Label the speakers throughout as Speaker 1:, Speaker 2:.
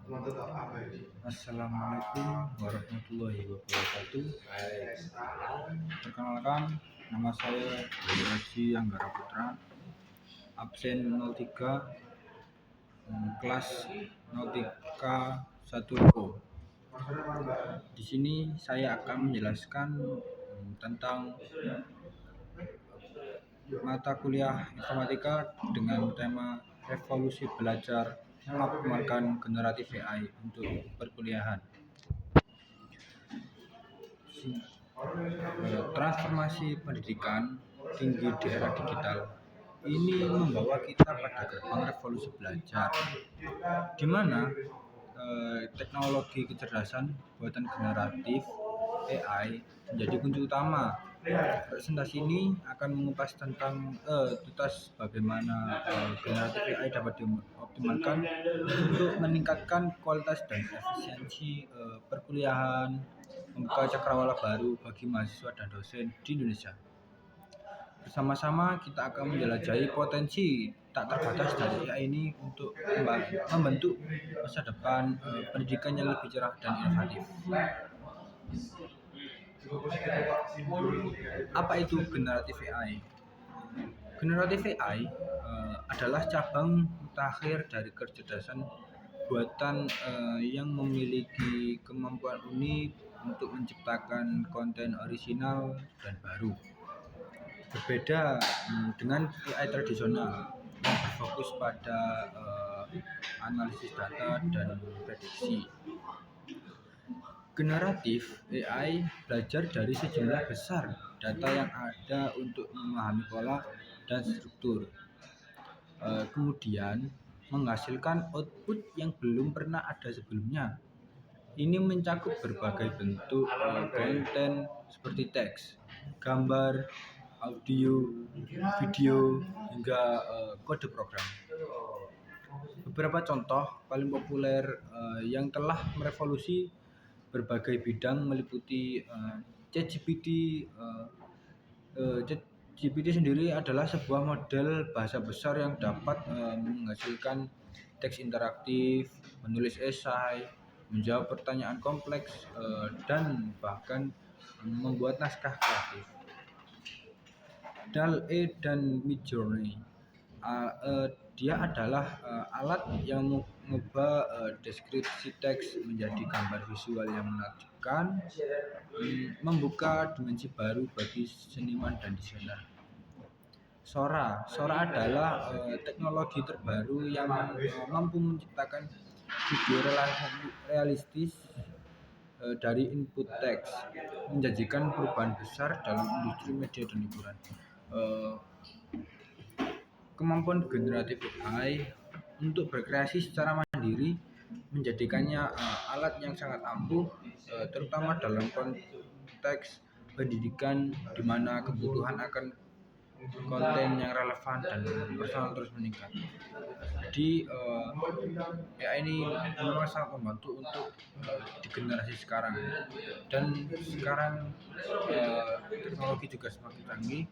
Speaker 1: Assalamualaikum warahmatullahi wabarakatuh. Perkenalkan, nama saya Dwi Haji Anggara Putra, absen 03, kelas 03 1 Ko. Di sini saya akan menjelaskan tentang mata kuliah informatika dengan tema revolusi belajar mengoptimalkan generatif AI untuk perkuliahan. Transformasi pendidikan tinggi di era digital ini membawa kita pada gerbang revolusi belajar, di mana teknologi kecerdasan buatan generatif AI menjadi kunci utama. Presentasi ini akan mengupas tentang tuntas bagaimana generatif AI dapat dioptimalkan untuk meningkatkan kualitas dan efisiensi perkuliahan, membuka cakrawala baru bagi mahasiswa dan dosen di Indonesia. Bersama-sama kita akan menjelajahi potensi tak terbatas dari AI ini untuk membentuk masa depan pendidikan yang lebih cerah dan inovatif. Apa itu generatif AI? Generatif AI adalah cabang mutakhir dari kecerdasan buatan yang memiliki kemampuan unik untuk menciptakan konten orisinal dan baru. Berbeda dengan AI tradisional yang berfokus pada analisis data dan prediksi. Generatif AI belajar dari sejumlah besar data yang ada untuk memahami pola dan struktur. Kemudian menghasilkan output yang belum pernah ada sebelumnya. Ini mencakup berbagai bentuk konten seperti teks, gambar, audio, video, hingga kode program. Beberapa contoh paling populer yang telah merevolusi berbagai bidang meliputi ChatGPT. ChatGPT sendiri adalah sebuah model bahasa besar yang dapat menghasilkan teks interaktif, menulis esai, menjawab pertanyaan kompleks, dan bahkan membuat naskah kreatif. DALL-E dan Midjourney. Dia adalah alat yang mengubah deskripsi teks menjadi gambar visual yang menakjubkan, membuka dimensi baru bagi seniman dan desainer. Sora adalah teknologi terbaru yang mampu menciptakan video realistis dari input teks, menjanjikan perubahan besar dalam industri media dan hiburan. Kemampuan generatif AI untuk berkreasi secara mandiri menjadikannya alat yang sangat ampuh, terutama dalam konteks pendidikan di mana kebutuhan akan konten yang relevan dan personal terus meningkat. Jadi AI ini memang sangat membantu untuk di generasi sekarang, dan sekarang teknologi juga semakin canggih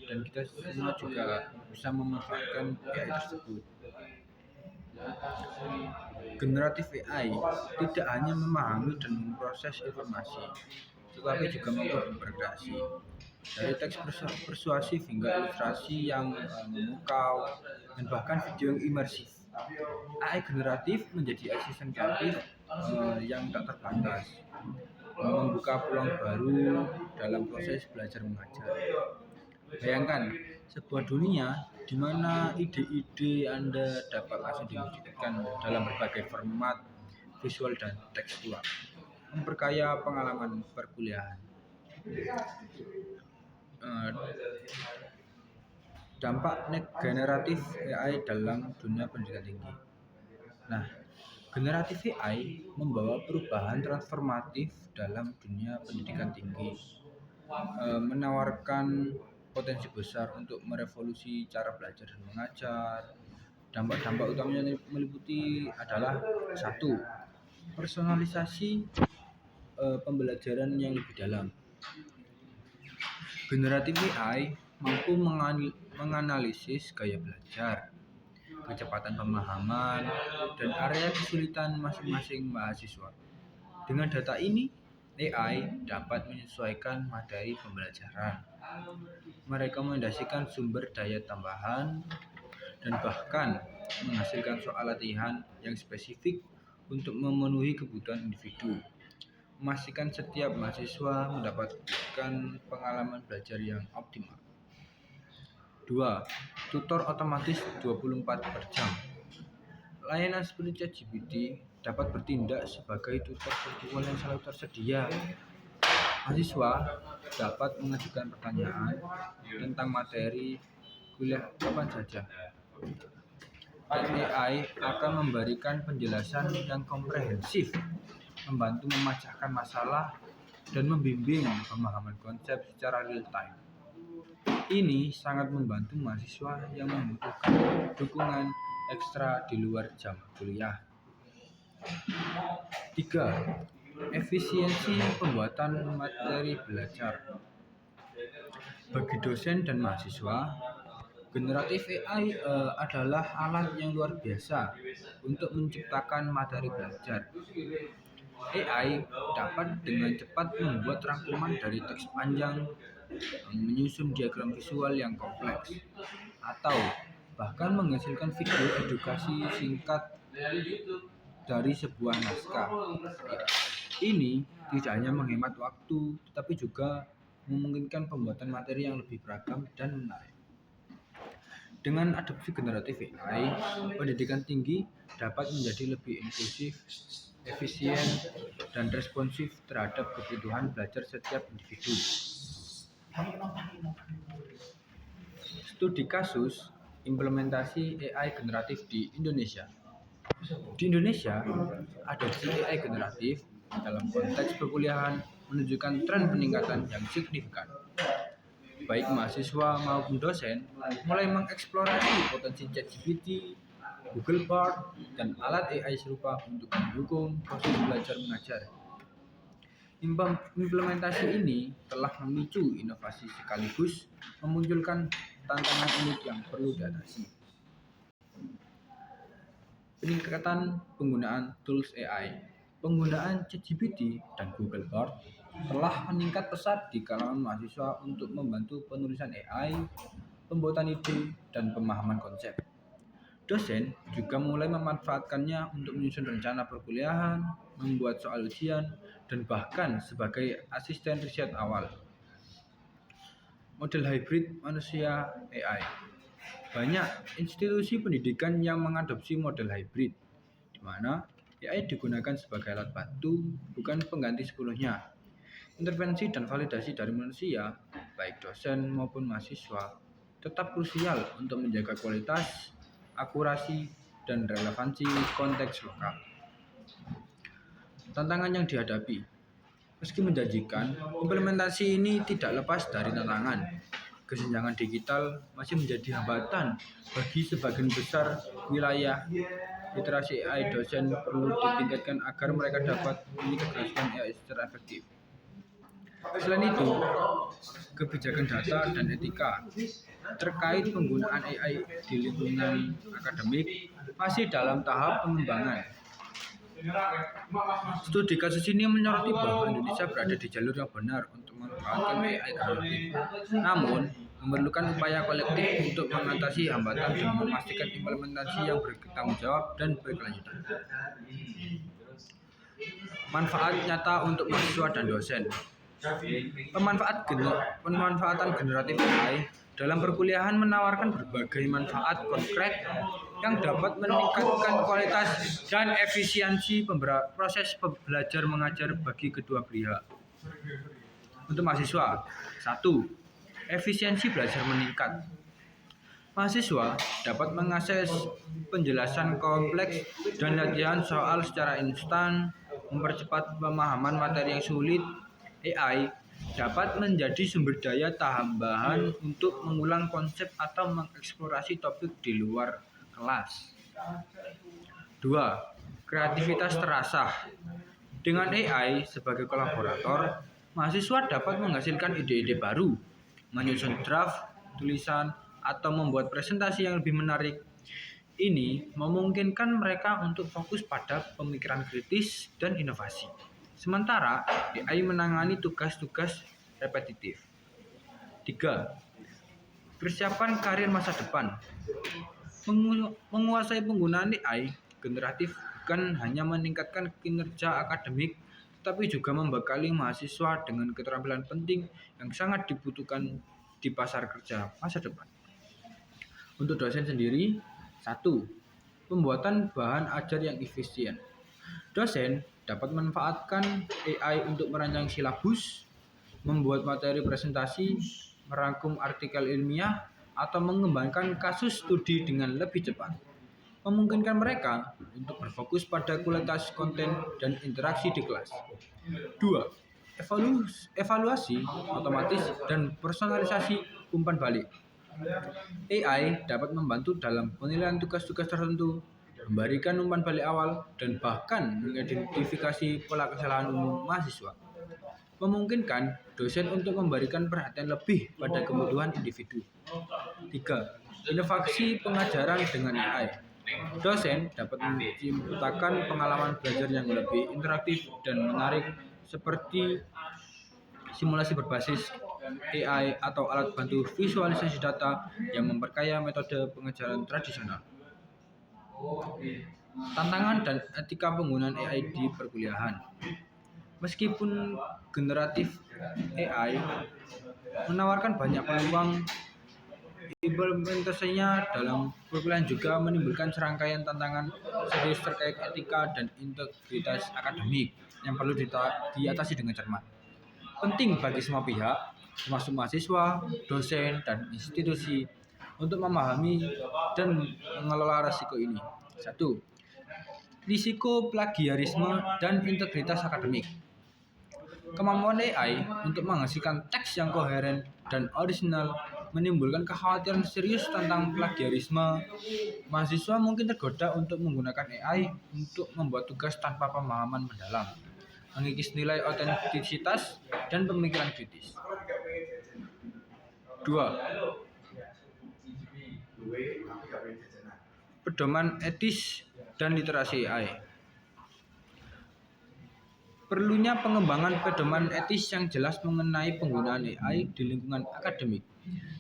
Speaker 1: dan kita semua juga bisa memanfaatkan AI tersebut. Generatif AI tidak hanya memahami dan memproses informasi, tetapi juga mampu berkreasi. Dari teks persuasif hingga ilustrasi yang memukau dan bahkan video yang imersif. AI generatif menjadi asisten kreatif yang tak terbatas, membuka peluang baru dalam proses belajar mengajar. Bayangkan sebuah dunia di mana ide-ide Anda dapat langsung diwujudkan dalam berbagai format visual dan tekstual, memperkaya pengalaman perkuliahan. Dampak generatif AI dalam dunia pendidikan tinggi. Nah, generatif AI membawa perubahan transformatif dalam dunia pendidikan tinggi, menawarkan potensi besar untuk merevolusi cara belajar dan mengajar. Dampak-dampak utamanya meliputi adalah 1. Personalisasi pembelajaran yang lebih dalam. Generatif AI mampu menganalisis gaya belajar, kecepatan pemahaman, dan area kesulitan masing-masing mahasiswa. Dengan data ini, AI dapat menyesuaikan materi pembelajaran, merekomendasikan sumber daya tambahan, dan bahkan menghasilkan soal latihan yang spesifik untuk memenuhi kebutuhan individu, memastikan setiap mahasiswa mendapatkan pengalaman belajar yang optimal. 2. Tutor otomatis 24 per jam. Layanan seperti ChatGPT dapat bertindak sebagai tutor virtual yang selalu tersedia. Mahasiswa dapat mengajukan pertanyaan tentang materi kuliah kapan saja. Dan AI akan memberikan penjelasan yang komprehensif, membantu memecahkan masalah, dan membimbing pemahaman konsep secara real time. Ini sangat membantu mahasiswa yang membutuhkan dukungan ekstra di luar jam kuliah. 3. Efisiensi pembuatan materi belajar. Bagi dosen dan mahasiswa, generatif AI adalah alat yang luar biasa untuk menciptakan materi belajar. AI dapat dengan cepat membuat rangkuman dari teks panjang, menyusun diagram visual yang kompleks, atau bahkan menghasilkan video edukasi singkat dari sebuah naskah. Ini tidak hanya menghemat waktu, tetapi juga memungkinkan pembuatan materi yang lebih beragam dan menarik. Dengan adopsi generatif AI, pendidikan tinggi dapat menjadi lebih inklusif, efisien, dan responsif terhadap kebutuhan belajar setiap individu. Studi kasus implementasi AI generatif di Indonesia. Di Indonesia, adopsi AI generatif dalam konteks perkuliahan menunjukkan tren peningkatan yang signifikan. Baik mahasiswa maupun dosen mulai mengeksplorasi potensi ChatGPT, Google Bard, dan alat AI serupa untuk mendukung proses belajar mengajar. Implementasi ini telah memicu inovasi sekaligus memunculkan tantangan unik yang perlu diatasi. Peningkatan penggunaan tools AI. Penggunaan ChatGPT dan Google Bard telah meningkat pesat di kalangan mahasiswa untuk membantu penulisan AI, pembuatan ide, dan pemahaman konsep. Dosen juga mulai memanfaatkannya untuk menyusun rencana perkuliahan, membuat soal ujian, dan bahkan sebagai asisten riset awal. Model hybrid manusia AI. Banyak institusi pendidikan yang mengadopsi model hybrid, di mana AI digunakan sebagai alat bantu, bukan pengganti sepenuhnya. Intervensi dan validasi dari manusia, baik dosen maupun mahasiswa, tetap krusial untuk menjaga kualitas, akurasi, dan relevansi konteks lokal. Tantangan yang dihadapi. Meski menjanjikan, implementasi ini tidak lepas dari tantangan. Kesenjangan digital masih menjadi hambatan bagi sebagian besar wilayah. Literasi AI dosen perlu ditingkatkan agar mereka dapat mengintegrasikan AI secara efektif. Selain itu, kebijakan data dan etika terkait penggunaan AI di lingkungan akademik masih dalam tahap pengembangan. Studi kasus ini menyoroti bahwa Indonesia berada di jalur yang benar untuk memanfaatkan AI generatif, namun memerlukan upaya kolektif untuk mengatasi hambatan dan memastikan implementasi yang bertanggung jawab dan berkelanjutan. Manfaat nyata untuk mahasiswa dan dosen. Pemanfaatan generatif AI dalam perkuliahan menawarkan berbagai manfaat konkret yang dapat meningkatkan kualitas dan efisiensi proses belajar mengajar bagi kedua pihak. Untuk mahasiswa, 1. Efisiensi belajar meningkat. Mahasiswa dapat mengakses penjelasan kompleks dan latihan soal secara instan, mempercepat pemahaman materi yang sulit. AI dapat menjadi sumber daya tambahan untuk mengulang konsep atau mengeksplorasi topik di luar kelas. 2. Kreativitas terasah. Dengan AI sebagai kolaborator, mahasiswa dapat menghasilkan ide-ide baru, menyusun draft, tulisan, atau membuat presentasi yang lebih menarik. Ini memungkinkan mereka untuk fokus pada pemikiran kritis dan inovasi. Sementara AI menangani tugas-tugas repetitif. 3. Persiapan karir masa depan. Menguasai penggunaan AI generatif bukan hanya meningkatkan kinerja akademik, tapi juga membekali mahasiswa dengan keterampilan penting yang sangat dibutuhkan di pasar kerja masa depan. Untuk dosen sendiri, 1. Pembuatan bahan ajar yang efisien. Dosen dapat memanfaatkan AI untuk merancang silabus, membuat materi presentasi, merangkum artikel ilmiah, atau mengembangkan kasus studi dengan lebih cepat. Memungkinkan mereka untuk berfokus pada kualitas konten dan interaksi di kelas. 2. Evaluasi otomatis dan personalisasi umpan balik. AI dapat membantu dalam penilaian tugas-tugas tertentu, memberikan umpan balik awal, dan bahkan mengidentifikasi pola kesalahan umum mahasiswa. Memungkinkan dosen untuk memberikan perhatian lebih pada kebutuhan individu. 3. Inovasi pengajaran dengan AI. Dosen dapat menciptakan pengalaman belajar yang lebih interaktif dan menarik seperti simulasi berbasis AI atau alat bantu visualisasi data yang memperkaya metode pengajaran tradisional. Tantangan dan etika penggunaan AI di perkuliahan. Meskipun generatif AI menawarkan banyak peluang, implementasinya dalam perkuliahan juga menimbulkan serangkaian tantangan serius terkait etika dan integritas akademik yang perlu diatasi dengan cermat. Penting bagi semua pihak, termasuk mahasiswa, dosen, dan institusi, untuk memahami dan mengelola risiko ini. 1. Risiko plagiarisme dan integritas akademik. Kemampuan AI untuk menghasilkan teks yang koheren dan orisinal menimbulkan kekhawatiran serius tentang plagiarisme. Mahasiswa mungkin tergoda untuk menggunakan AI untuk membuat tugas tanpa pemahaman mendalam, mengikis nilai otentisitas dan pemikiran kritis. 2. Pedoman etis dan literasi AI. Perlunya pengembangan pedoman etis yang jelas mengenai penggunaan AI di lingkungan akademik.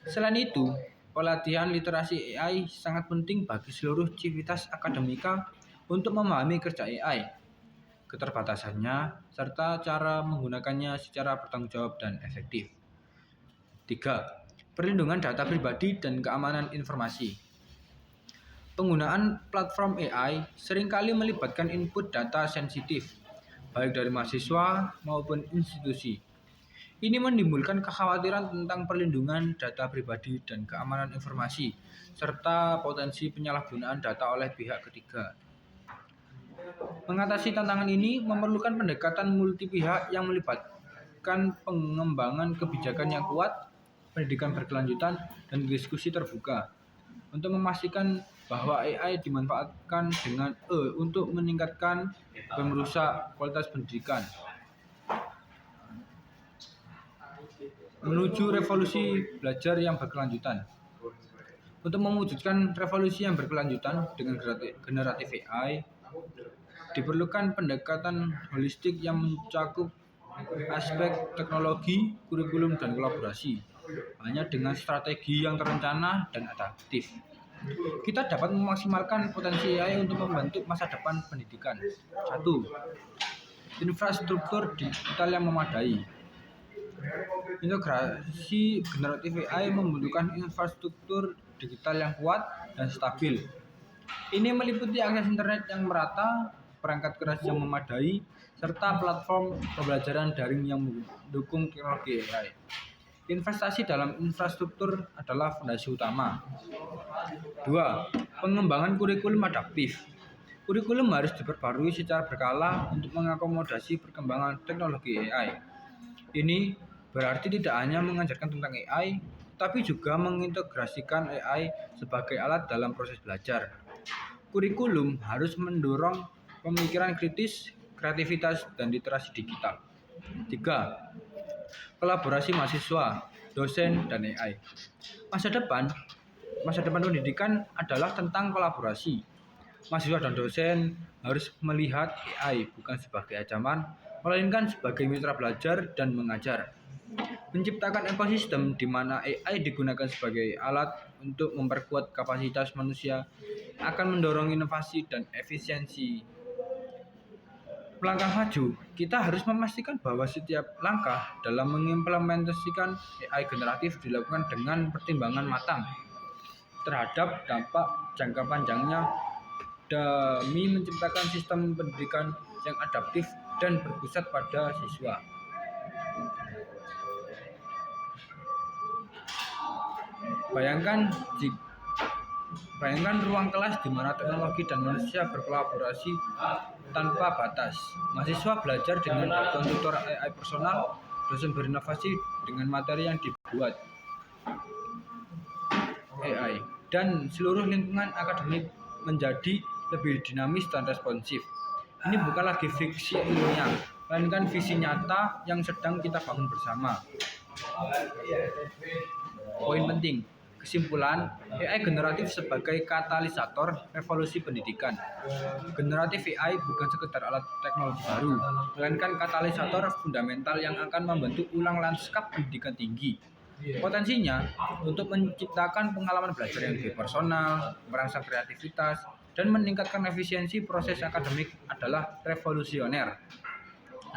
Speaker 1: Selain itu, pelatihan literasi AI sangat penting bagi seluruh civitas akademika untuk memahami kerja AI, keterbatasannya, serta cara menggunakannya secara bertanggung jawab dan efektif. 3. Perlindungan data pribadi dan keamanan informasi. Penggunaan platform AI seringkali melibatkan input data sensitif, baik dari mahasiswa maupun institusi. Ini menimbulkan kekhawatiran tentang perlindungan data pribadi dan keamanan informasi, serta potensi penyalahgunaan data oleh pihak ketiga. Mengatasi tantangan ini memerlukan pendekatan multi pihak yang melibatkan pengembangan kebijakan yang kuat, pendidikan berkelanjutan, dan diskusi terbuka untuk memastikan bahwa AI dimanfaatkan dengan untuk meningkatkan dan merusak kualitas pendidikan. Menuju revolusi belajar yang berkelanjutan. Untuk mewujudkan revolusi yang berkelanjutan dengan generatif AI, diperlukan pendekatan holistik yang mencakup aspek teknologi, kurikulum, dan kolaborasi. Hanya dengan strategi yang terencana dan adaptif, kita dapat memaksimalkan potensi AI untuk membentuk masa depan pendidikan. 1. Infrastruktur digital yang memadai. Integrasi generatif AI membutuhkan infrastruktur digital yang kuat dan stabil. Ini meliputi akses internet yang merata, perangkat keras yang memadai, serta platform pembelajaran daring yang mendukung teknologi AI. Investasi dalam infrastruktur adalah fondasi utama. 2. Pengembangan kurikulum adaptif. Kurikulum harus diperbarui secara berkala untuk mengakomodasi perkembangan teknologi AI. Ini berarti tidak hanya mengajarkan tentang AI, tapi juga mengintegrasikan AI sebagai alat dalam proses belajar. Kurikulum harus mendorong pemikiran kritis, kreativitas, dan literasi digital. 3. Kolaborasi mahasiswa, dosen, dan AI. Masa depan masa depan pendidikan adalah tentang kolaborasi. Mahasiswa dan dosen harus melihat AI bukan sebagai ancaman, melainkan sebagai mitra belajar dan mengajar. Menciptakan ekosistem di mana AI digunakan sebagai alat untuk memperkuat kapasitas manusia akan mendorong inovasi dan efisiensi. Melangkah maju, kita harus memastikan bahwa setiap langkah dalam mengimplementasikan AI generatif dilakukan dengan pertimbangan matang terhadap dampak jangka panjangnya demi menciptakan sistem pendidikan yang adaptif dan berpusat pada siswa. Bayangkan Bayangkan ruang kelas di mana teknologi dan manusia berkolaborasi tanpa batas. Mahasiswa belajar dengan bantuan tutor AI personal, dosen berinovasi dengan materi yang dibuat AI, dan seluruh lingkungan akademik menjadi lebih dinamis dan responsif. Ini bukan lagi fiksi ilmiah, melainkan visi nyata yang sedang kita bangun bersama. Poin penting, kesimpulan, AI generatif sebagai katalisator revolusi pendidikan. Generatif AI bukan sekedar alat teknologi baru, melainkan katalisator fundamental yang akan membentuk ulang lanskap pendidikan tinggi. Potensinya untuk menciptakan pengalaman belajar yang lebih personal, merangsang kreativitas, dan meningkatkan efisiensi proses akademik adalah revolusioner.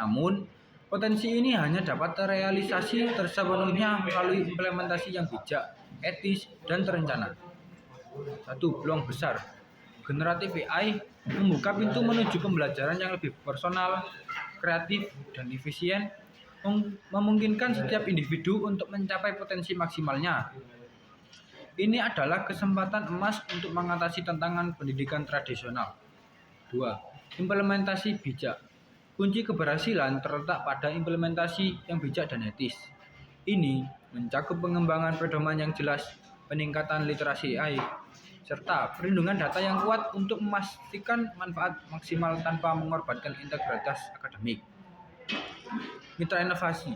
Speaker 1: Namun, potensi ini hanya dapat terrealisasi sepenuhnya melalui implementasi yang bijak, etis, dan terencana. Satu, peluang besar. Generatif AI membuka pintu menuju pembelajaran yang lebih personal, kreatif, dan efisien, memungkinkan setiap individu untuk mencapai potensi maksimalnya. Ini adalah kesempatan emas untuk mengatasi tantangan pendidikan tradisional. 2. Implementasi bijak. Kunci keberhasilan terletak pada implementasi yang bijak dan etis. Ini mencakup pengembangan pedoman yang jelas, peningkatan literasi AI, serta perlindungan data yang kuat untuk memastikan manfaat maksimal tanpa mengorbankan integritas akademik. Mitra inovasi.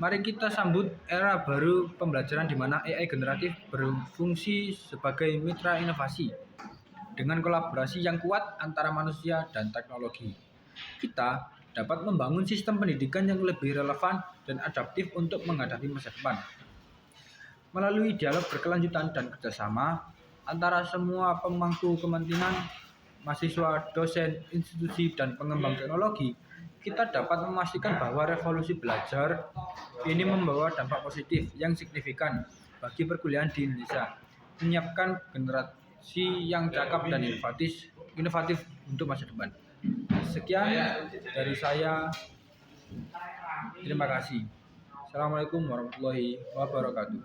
Speaker 1: Mari kita sambut era baru pembelajaran di mana AI generatif berfungsi sebagai mitra inovasi dengan kolaborasi yang kuat antara manusia dan teknologi. Kita dapat membangun sistem pendidikan yang lebih relevan dan adaptif untuk menghadapi masa depan. Melalui dialog berkelanjutan dan kerjasama antara semua pemangku kepentingan, mahasiswa, dosen, institusi, dan pengembang teknologi, kita dapat memastikan bahwa revolusi belajar ini membawa dampak positif yang signifikan bagi perkuliahan di Indonesia, menyiapkan generasi yang cakap dan inovatif untuk masa depan. Sekian dari saya. Terima kasih. Assalamualaikum warahmatullahi wabarakatuh.